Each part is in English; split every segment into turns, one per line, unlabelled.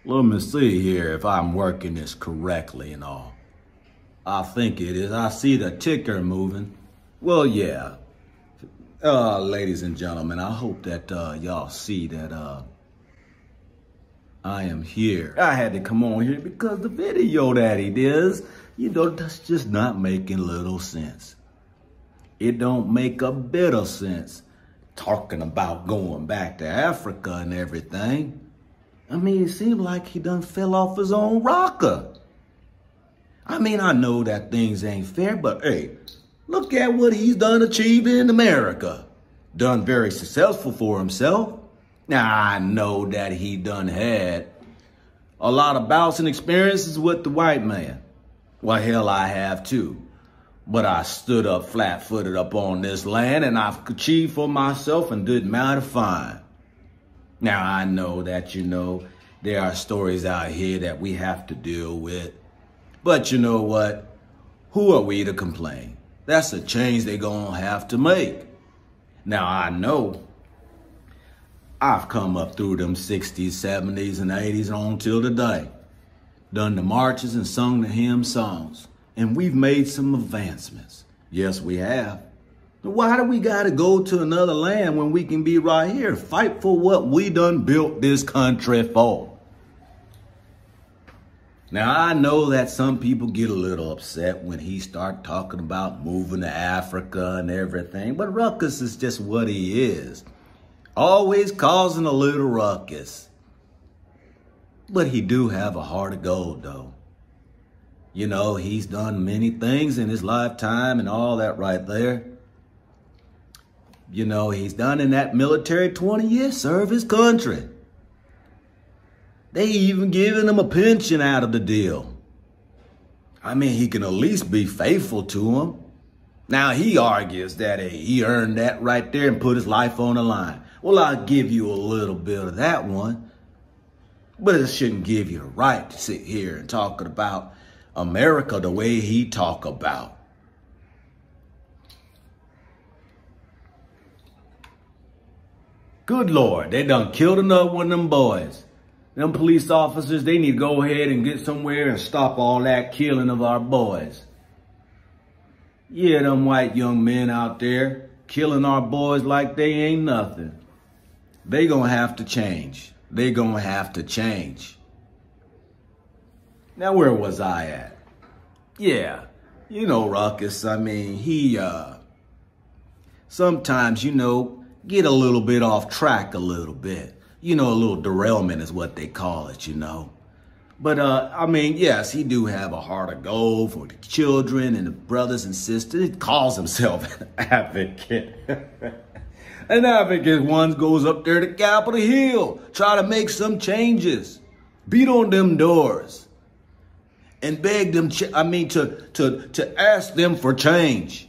Let me see here if I'm working this correctly and all. I think it is. I see the ticker moving. Well, yeah. Ladies and gentlemen, I hope that y'all see that I am here. I had to come on here because the video that he does, that's just not making little sense. It don't make a bit of sense talking about going back to Africa and everything. I mean, it seemed like he done fell off his own rocker. I mean, I know that things ain't fair, but hey, look at what he's done achieved in America. Done very successful for himself. Now, I know that he done had a lot of bouts and experiences with the white man. Well, hell, I have too. But I stood up flat-footed up on this land and I've achieved for myself and did mighty fine. Now, I know that, there are stories out here that we have to deal with. But you know what? Who are we to complain? That's a change they're gonna have to make. Now, I know I've come up through them 60s, 70s, and 80s on till today. Done the marches and sung the hymn songs. And we've made some advancements. Yes, we have. Why do we gotta go to another land when we can be right here? Fight for what we done built this country for. Now, I know that some people get a little upset when he start talking about moving to Africa and everything, but Ruckus is just what he is. Always causing a little ruckus. But he do have a heart of gold, though. He's done many things in his lifetime and all that right there. He's done in that military 20 years, serve his country. They even giving him a pension out of the deal. I mean, he can at least be faithful to him. Now, he argues that he earned that right there and put his life on the line. Well, I'll give you a little bit of that one. But it shouldn't give you the right to sit here and talk about America the way he talk about. Good Lord, they done killed another one of them boys. Them police officers, they need to go ahead and get somewhere and stop all that killing of our boys. Yeah, them white young men out there killing our boys like they ain't nothing. They gonna have to change. They gonna have to change. Now, where was I at? Yeah, Ruckus, I mean, he, sometimes, get a little bit off track a little bit. A little derailment is what they call it, But, I mean, yes, he do have a heart of gold for the children and the brothers and sisters. He calls himself an advocate. An advocate once goes up there to Capitol Hill, try to make some changes, beat on them doors, and beg them, to ask them for change.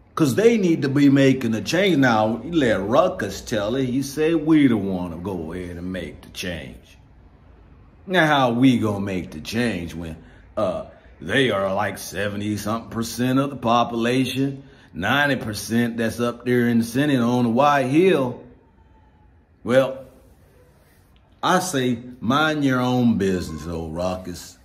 Because they need to be making a change. Now, you let Ruckus tell it. He said we don't want to go ahead and make the change. Now, how we going to make the change when they are like 70-something% of the population, 90% that's up there in the Senate on the White Hill? Well, I say mind your own business, old Ruckus.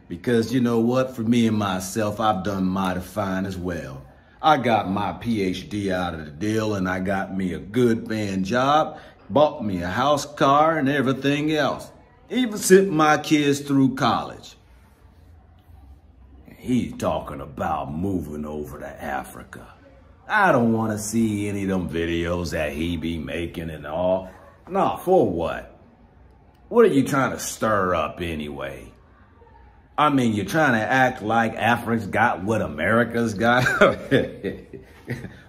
Because you know what? For me and myself, I've done mighty fine as well. I got my PhD out of the deal and I got me a good paying job, bought me a house, car, and everything else. Even sent my kids through college. He's talking about moving over to Africa. I don't want to see any of them videos that he be making and all. Nah, for what? What are you trying to stir up anyway? I mean, you're trying to act like Africa's got what America's got?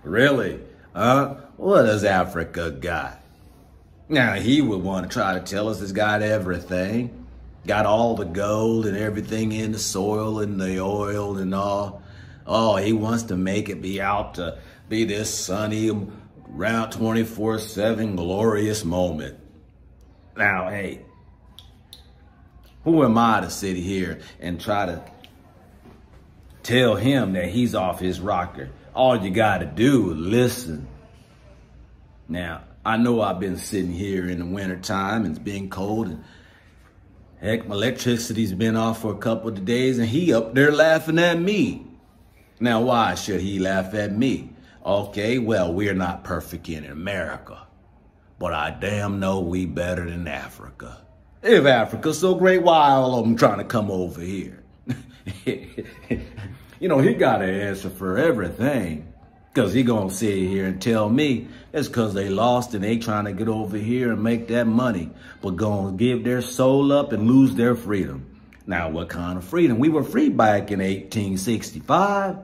Really? Huh? What does Africa got? Now, he would want to try to tell us it's got everything. Got all the gold and everything in the soil and the oil and all. Oh, he wants to make it be out to be this sunny, round 24/7 glorious moment. Now, hey, who am I to sit here and try to tell him that he's off his rocker? All you got to do is listen. Now, I know I've been sitting here in the wintertime and it's been cold, and heck, my electricity's been off for a couple of days, and he up there laughing at me. Now, why should he laugh at me? Okay, well, we're not perfect in America, but I damn know we better than Africa. If Africa's so great, why all of them trying to come over here? You know, he got an answer for everything, because he gonna sit here and tell me it's because they lost and they trying to get over here and make that money, but gonna give their soul up and lose their freedom. Now, what kind of freedom? We were free back in 1865.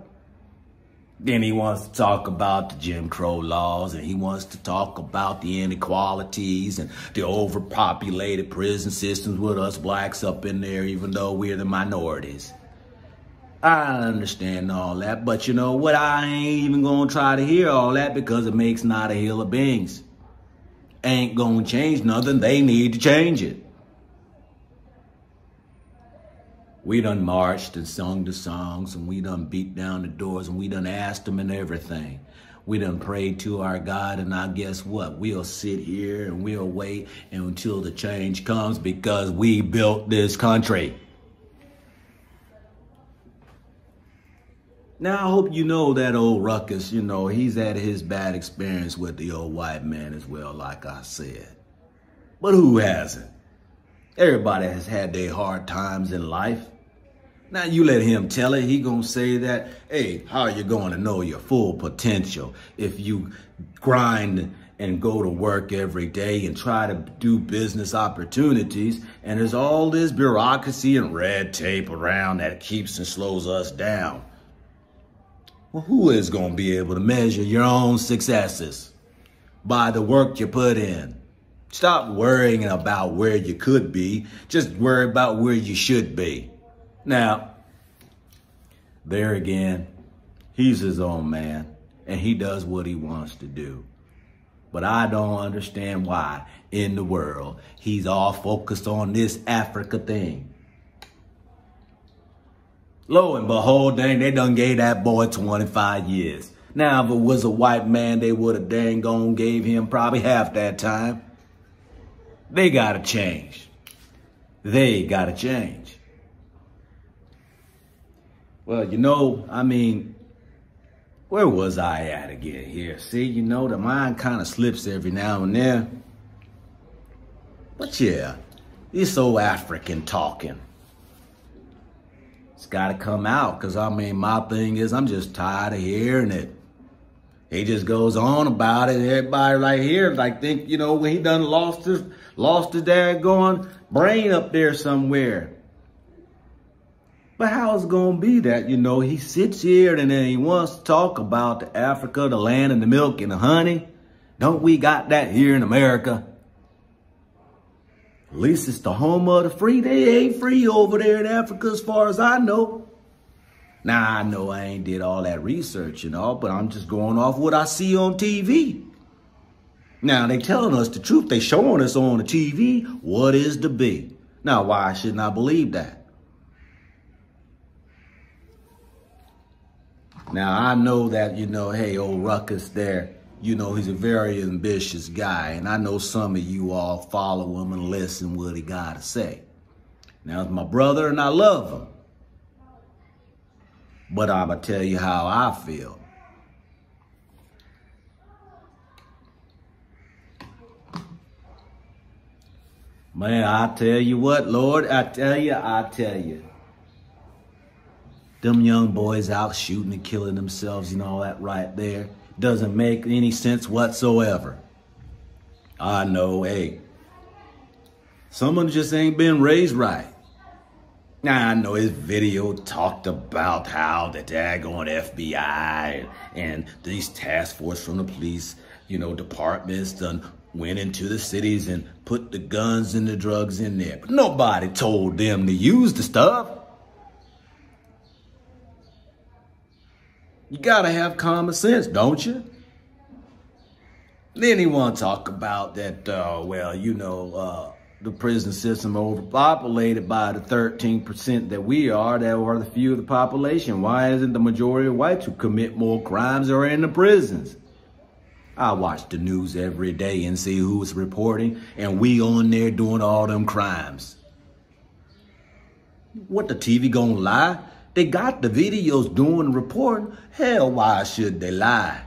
Then he wants to talk about the Jim Crow laws, and he wants to talk about the inequalities and the overpopulated prison systems with us blacks up in there, even though we're the minorities. I understand all that, but you know what? I ain't even gonna try to hear all that, because it makes not a hill of beans. Ain't gonna change nothing. They need to change it. We done marched and sung the songs, and we done beat down the doors, and we done asked them and everything. We done prayed to our God, and I guess what? We'll sit here and we'll wait until the change comes, because we built this country. Now, I hope you know that old Ruckus, you know, he's had his bad experience with the old white man as well, like I said. But who hasn't? Everybody has had their hard times in life. Now, you let him tell it. He gonna say that, hey, how are you going to know your full potential if you grind and go to work every day and try to do business opportunities, and there's all this bureaucracy and red tape around that keeps and slows us down? Well, who is going to be able to measure your own successes? By the work you put in. Stop worrying about where you could be. Just worry about where you should be. Now, there again, he's his own man, and he does what he wants to do. But I don't understand why in the world he's all focused on this Africa thing. Lo and behold, dang, they done gave that boy 25 years. Now, if it was a white man, they would have dang gone gave him probably half that time. They gotta change. They gotta change. Well, you know, I mean, where was I at again here? See, you know, the mind kind of slips every now and then. But yeah, it's so African talking. It's got to come out, because, I mean, my thing is I'm just tired of hearing it. He just goes on about it. Everybody right here, like, think, you know, when he done lost his daggone brain up there somewhere. But how is it going to be that, you know, he sits here and then he wants to talk about the Africa, the land and the milk and the honey? Don't we got that here in America? At least it's the home of the free. They ain't free over there in Africa as far as I know. Now, I know I ain't did all that research and all, but I'm just going off what I see on TV. Now, they telling us the truth. They showing us on the TV what is to be. Now, why shouldn't I believe that? Now, I know that, you know, hey, old Ruckus there, you know, he's a very ambitious guy, and I know some of you all follow him and listen what he got to say. Now, it's my brother, and I love him. But I'm going to tell you how I feel. Man, I tell you what, Lord, I tell you. Them young boys out shooting and killing themselves and all that right there doesn't make any sense whatsoever. I know, hey, someone just ain't been raised right. Now, I know his video talked about how the daggone FBI and these task force from the police, you know, departments done went into the cities and put the guns and the drugs in there. But nobody told them to use the stuff. You gotta have common sense, don't you? Then he want to talk about that, well, you know, the prison system overpopulated by the 13% that we are, that are the few of the population. Why isn't the majority of whites who commit more crimes are in the prisons? I watch the news every day and see who's reporting, and we on there doing all them crimes. What, the TV gonna lie? They got the videos doing the reporting. Hell, why should they lie?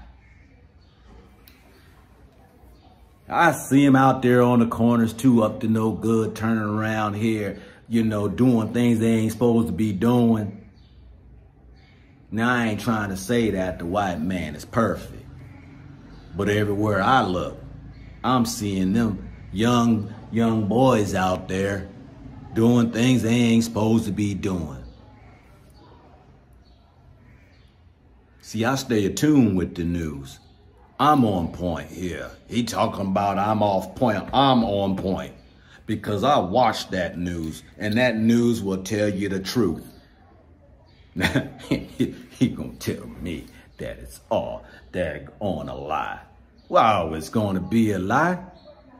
I see them out there on the corners too, up to no good, turning around here, you know, doing things they ain't supposed to be doing. Now, I ain't trying to say that the white man is perfect, but everywhere I look, I'm seeing them young boys out there doing things they ain't supposed to be doing. See, I stay attuned with the news. I'm on point here. He talking about I'm off point. I'm on point because I watch that news, and that news will tell you the truth. He gonna tell me that it's all daggone a lie. Wow, it's gonna be a lie.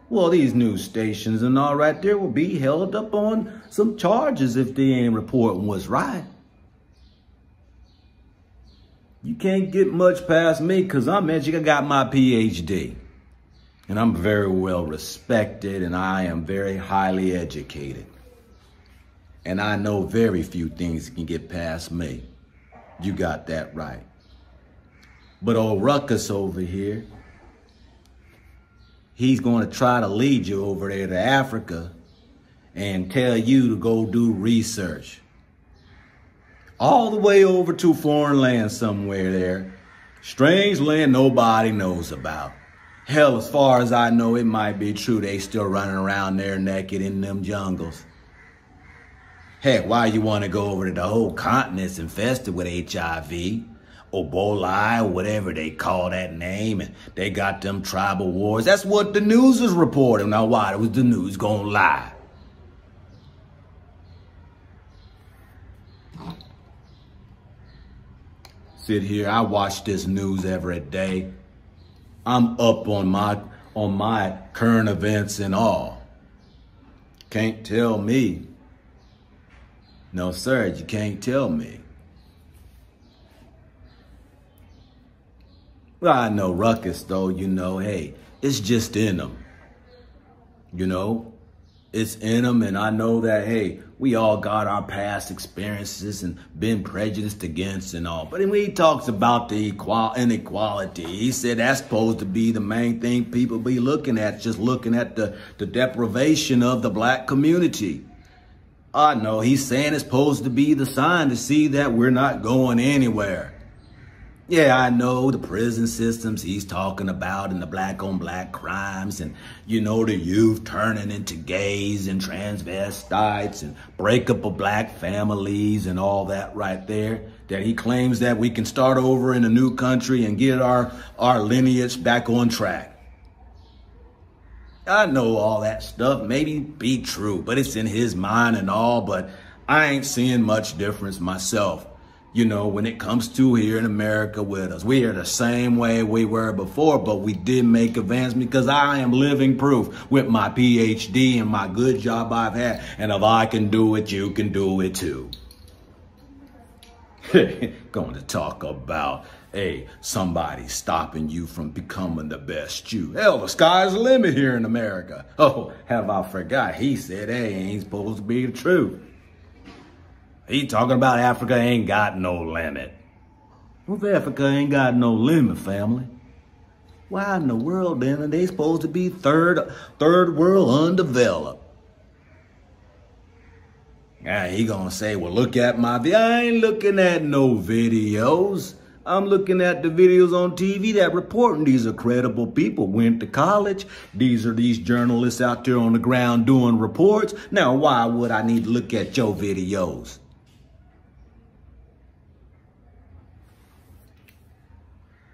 Well, these news stations and all right there will be held up on some charges if they ain't reporting what's right. You can't get much past me because I got my PhD. And I'm very well respected, and I am very highly educated. And I know very few things can get past me. You got that right. But old Ruckus over here, he's going to try to lead you over there to Africa and tell you to go do research. All the way over to foreign land somewhere there. Strange land nobody knows about. Hell, as far as I know, it might be true they still running around there naked in them jungles. Heck, why you want to go over to the whole continent's infested with HIV, Ebola, or whatever they call that name, and they got them tribal wars. That's what the news is reporting. Now, why was the news gonna lie? Sit here, I watch this news every day. I'm up on my current events and all. Can't tell me. No, sir, you can't tell me. Well, I know Ruckus, though, you know, hey, it's just in them. You know, it's in them, and I know that, hey, we all got our past experiences and been prejudiced against and all. But when he talks about the inequality, he said that's supposed to be the main thing people be looking at, just looking at the deprivation of the black community. I know he's saying it's supposed to be the sign to see that we're not going anywhere. Yeah, I know the prison systems he's talking about and the black on black crimes and, you know, the youth turning into gays and transvestites and breakup of black families and all that right there, that he claims that we can start over in a new country and get our lineage back on track. I know all that stuff maybe be true, but it's in his mind and all, but I ain't seeing much difference myself. You know, when it comes to here in America with us, we are the same way we were before, but we did make advancement because I am living proof with my PhD and my good job I've had. And if I can do it, you can do it too. Going to talk about, hey, somebody stopping you from becoming the best you. Hell, the sky's the limit here in America. Oh, have I forgot? He said, hey, ain't supposed to be the truth. He talking about Africa ain't got no limit. Well, if Africa ain't got no limit, family, why in the world then are they supposed to be third world undeveloped? Yeah, he gonna say, well, look at my video. I ain't looking at no videos. I'm looking at the videos on TV that reporting these are credible people, went to college. These are these journalists out there on the ground doing reports. Now, why would I need to look at your videos?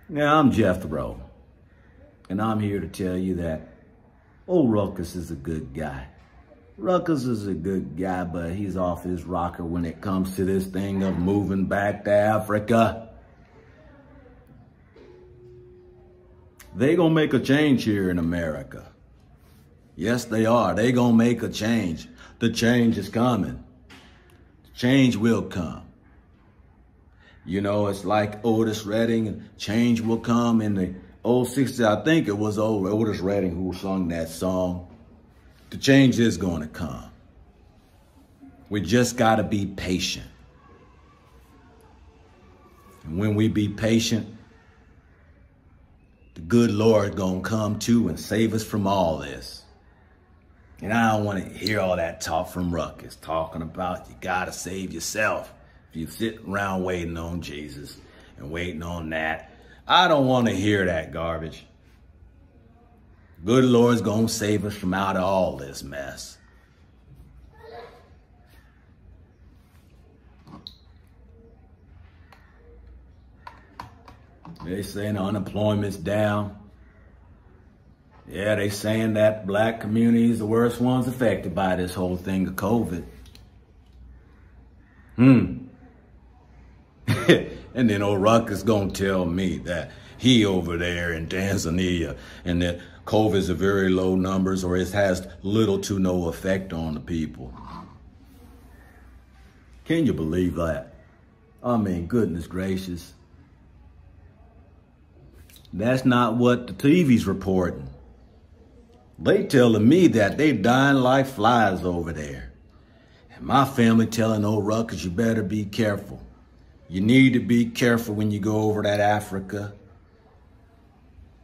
Now, I'm Jethro, and I'm here to tell you that old Ruckus is a good guy. Ruckus is a good guy, but he's off his rocker when it comes to this thing of moving back to Africa. They gonna make a change here in America. Yes, they are. They gonna make a change. The change is coming. The change will come. You know, it's like Otis Redding, and change will come in Old 60, I think it was old Otis Redding who sung that song. The change is going to come. We just got to be patient. And when we be patient, the good Lord going to come too and save us from all this. And I don't want to hear all that talk from Ruckus talking about you got to save yourself. If you sit around waiting on Jesus and waiting on that, I don't want to hear that garbage. Good Lord's going to save us from out of all this mess. They saying unemployment's down. Yeah, they saying that black community is the worst ones affected by this whole thing of COVID. And then old Ruckus gonna tell me that he over there in Tanzania and that COVID's a very low numbers or it has little to no effect on the people. Can you believe that? I mean, goodness gracious. That's not what the TV's reporting. They telling me that they dying like flies over there. And my family telling old Ruckus, you better be careful. You need to be careful when you go over that Africa.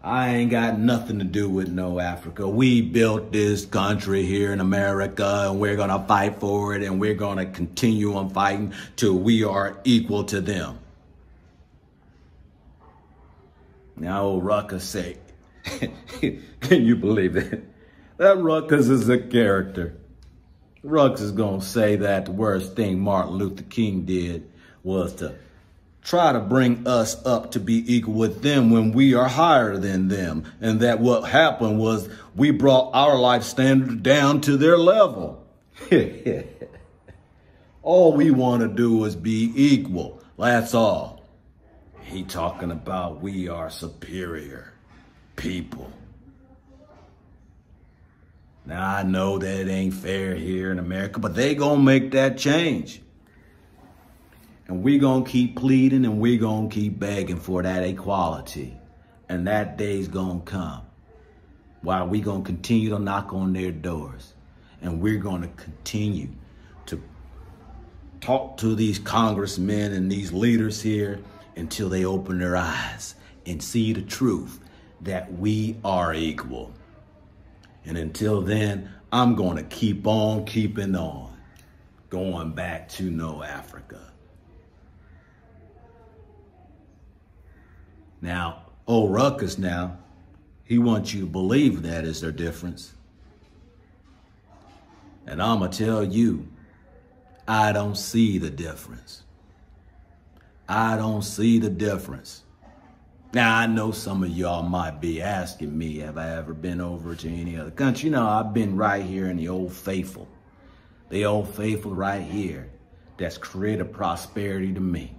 I ain't got nothing to do with no Africa. We built this country here in America and we're gonna fight for it and we're gonna continue on fighting till we are equal to them. Now old Ruckus say, can you believe it? That Ruckus is a character. Ruckus is gonna say that the worst thing Martin Luther King did was to try to bring us up to be equal with them when we are higher than them. And that what happened was we brought our life standard down to their level. All we want to do is be equal. That's all. He talking about we are superior people. Now I know that it ain't fair here in America, but they gonna make that change. And we gonna keep pleading and we gonna keep begging for that equality. And that day's gonna come. While we gonna continue to knock on their doors. And we're gonna continue to talk to these congressmen and these leaders here until they open their eyes and see the truth that we are equal. And until then, I'm gonna keep on keeping on. Going back to no Africa. Now, old Ruckus now, he wants you to believe that is their difference. And I'm going to tell you, I don't see the difference. I don't see the difference. Now, I know some of y'all might be asking me, have I ever been over to any other country? You know, I've been right here in the Old Faithful. The Old Faithful right here that's created prosperity to me.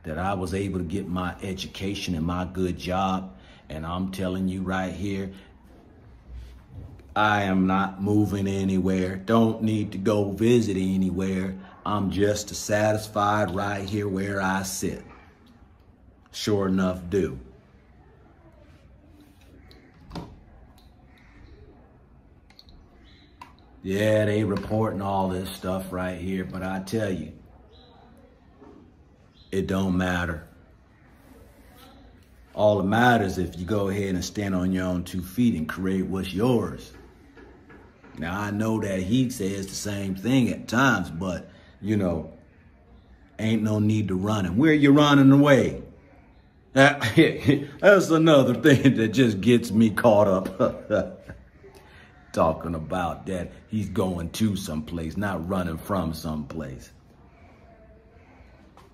That I was able to get my education and my good job. And I'm telling you right here, I am not moving anywhere. Don't need to go visit anywhere. I'm just satisfied right here where I sit. Sure enough do. Yeah, they reporting all this stuff right here, but I tell you, it don't matter. All that matters if you go ahead and stand on your own 2 feet and create what's yours. Now, I know that he says the same thing at times, but, you know, ain't no need to running. Where you running away? That's another thing that just gets me caught up. Talking about that he's going to someplace, not running from someplace.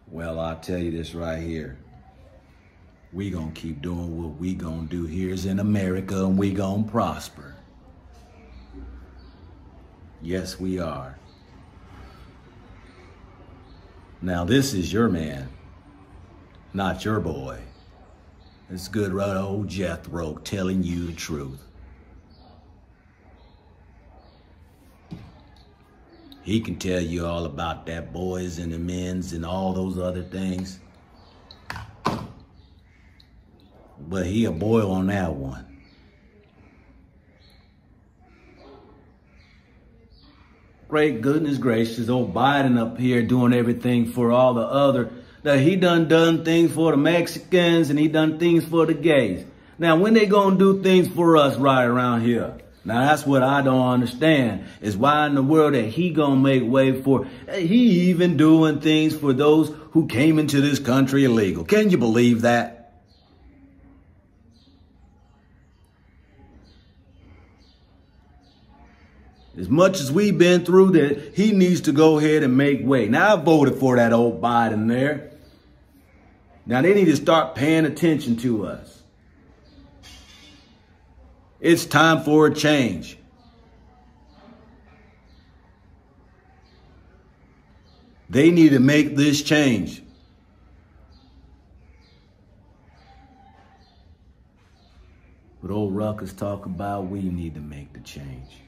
Well, I'll tell you this right here. We gonna keep doing what we gonna do here's in America and we gonna prosper. Yes, we are. Now, this is your man, not your boy. It's good right old Jethro telling you the truth. He can tell you all about that boys and the men's and all those other things. but he a boil on that one. Great goodness gracious, old Biden up here doing everything for all the other. Now, he done things for the Mexicans and he done things for the gays. Now, when they gonna do things for us right around here? Now, that's what I don't understand, is why in the world that he gonna make way for, he even doing things for those who came into this country illegal. Can you believe that? As much as we've been through that, he needs to go ahead and make way. Now, I voted for that old Biden there. Now, they need to start paying attention to us. It's time for a change. They need to make this change. But old Ruckus talk about we need to make the change.